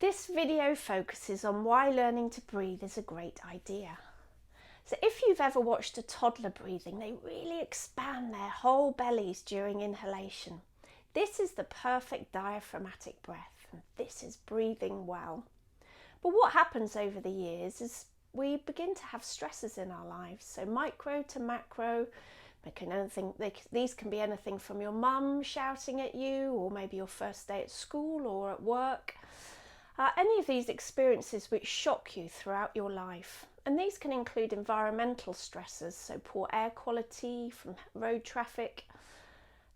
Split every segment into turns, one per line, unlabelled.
This video focuses on why learning to breathe is a great idea. So if you've ever watched a toddler breathing, they really expand their whole bellies during inhalation. This is the perfect diaphragmatic breath, and this is breathing well. But what happens over the years is we begin to have stresses in our lives, so micro to macro. These can be anything from your mum shouting at you, or maybe your first day at school or at work. Any of these experiences which shock you throughout your life. And these can include environmental stresses, so poor air quality from road traffic.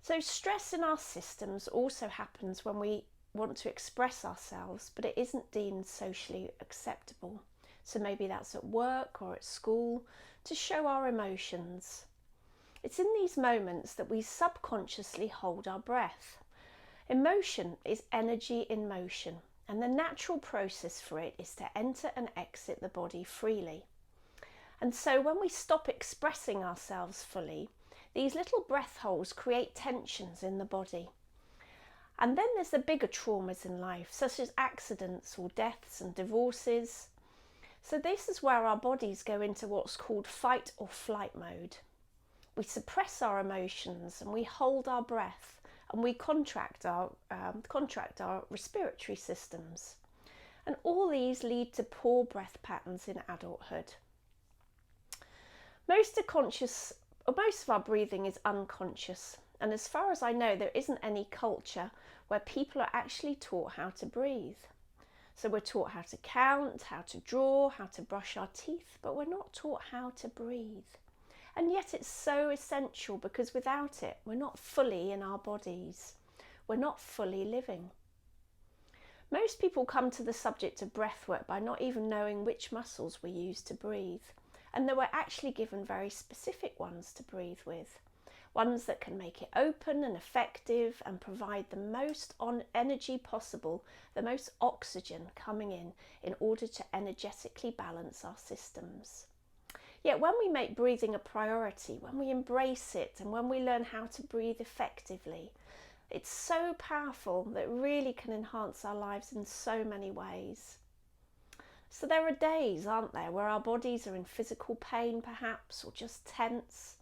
So stress in our systems also happens when we want to express ourselves, but it isn't deemed socially acceptable. So maybe that's at work or at school, to show our emotions. It's in these moments that we subconsciously hold our breath. Emotion is energy in motion. And the natural process for it is to enter and exit the body freely. And so when we stop expressing ourselves fully, these little breath holes create tensions in the body. And then there's the bigger traumas in life, such as accidents or deaths and divorces. So this is where our bodies go into what's called fight or flight mode. We suppress our emotions and we hold our breath. And we contract our respiratory systems. And all these lead to poor breath patterns in adulthood. Most of our breathing is unconscious. And as far as I know, there isn't any culture where people are actually taught how to breathe. So we're taught how to count, how to draw, how to brush our teeth, but we're not taught how to breathe. And yet it's so essential, because without it, we're not fully in our bodies. We're not fully living. Most people come to the subject of breathwork by not even knowing which muscles we use to breathe. And they were actually given very specific ones to breathe with. Ones that can make it open and effective and provide the most energy possible, the most oxygen coming in order to energetically balance our systems. Yet when we make breathing a priority, when we embrace it and when we learn how to breathe effectively, it's so powerful that it really can enhance our lives in so many ways. So there are days, aren't there, where our bodies are in physical pain perhaps, or just tense.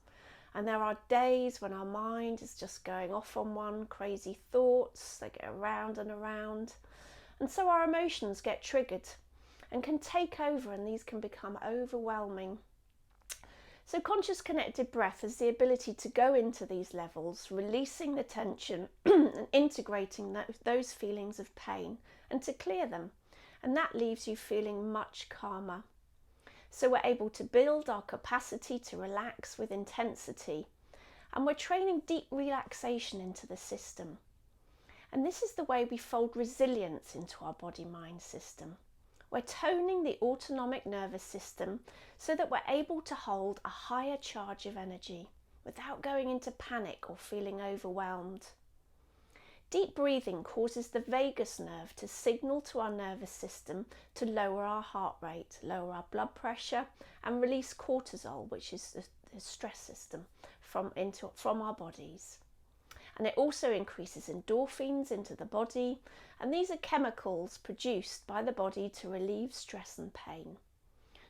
And there are days when our mind is just going off on one, crazy thoughts, they go around and around. And so our emotions get triggered and can take over, and these can become overwhelming. So conscious connected breath has the ability to go into these levels, releasing the tension and integrating those feelings of pain, and to clear them. And that leaves you feeling much calmer. So we're able to build our capacity to relax with intensity, and we're training deep relaxation into the system. And this is the way we fold resilience into our body-mind system. We're toning the autonomic nervous system so that we're able to hold a higher charge of energy without going into panic or feeling overwhelmed. Deep breathing causes the vagus nerve to signal to our nervous system to lower our heart rate, lower our blood pressure, and release cortisol, which is the stress system, from our bodies. And it also increases endorphins into the body, and these are chemicals produced by the body to relieve stress and pain.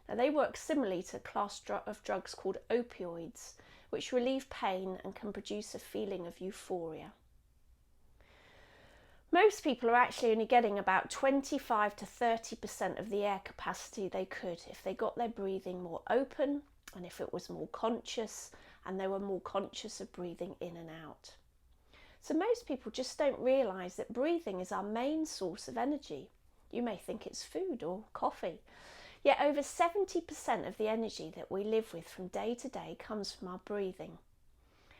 Now they work similarly to a class of drugs called opioids, which relieve pain and can produce a feeling of euphoria. Most people are actually only getting about 25 to 30% of the air capacity they could if they got their breathing more open, and if it was more conscious, and they were more conscious of breathing in and out. So most people just don't realise that breathing is our main source of energy. You may think it's food or coffee. Yet over 70% of the energy that we live with from day to day comes from our breathing.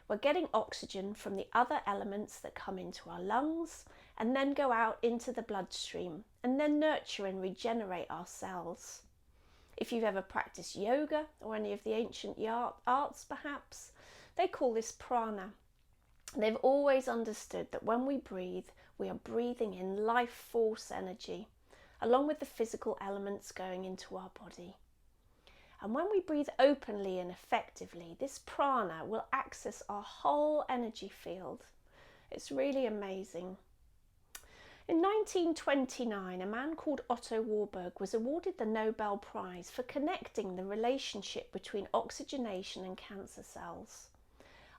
We're getting oxygen from the other elements that come into our lungs and then go out into the bloodstream and then nurture and regenerate our cells. If you've ever practiced yoga or any of the ancient arts perhaps, they call this prana. They've always understood that when we breathe, we are breathing in life force energy, along with the physical elements going into our body. And when we breathe openly and effectively, this prana will access our whole energy field. It's really amazing. In 1929, a man called Otto Warburg was awarded the Nobel Prize for connecting the relationship between oxygenation and cancer cells.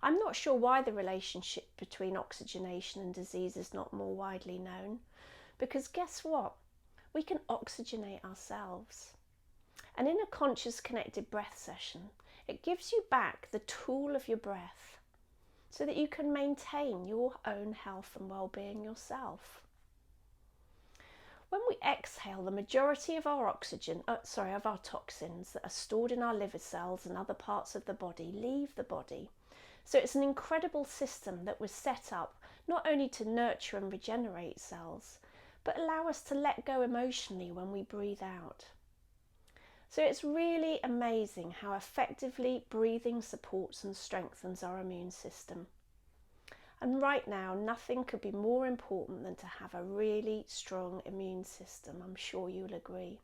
I'm not sure why the relationship between oxygenation and disease is not more widely known, because guess what? We can oxygenate ourselves. And in a conscious connected breath session, it gives you back the tool of your breath so that you can maintain your own health and well-being yourself. When we exhale, the majority of our our toxins that are stored in our liver cells and other parts of the body leave the body. So it's an incredible system that was set up not only to nurture and regenerate cells, but allow us to let go emotionally when we breathe out. So it's really amazing how effectively breathing supports and strengthens our immune system. And right now, nothing could be more important than to have a really strong immune system. I'm sure you'll agree.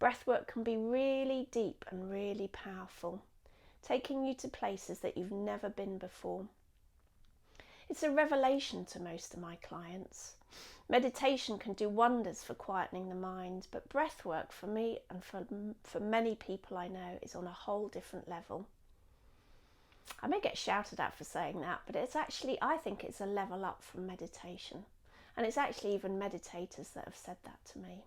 Breathwork can be really deep and really powerful, taking you to places that you've never been before. It's a revelation to most of my clients. Meditation can do wonders for quietening the mind, but breathwork for me and for many people I know is on a whole different level. I may get shouted at for saying that, but I think it's a level up from meditation. And it's actually even meditators that have said that to me.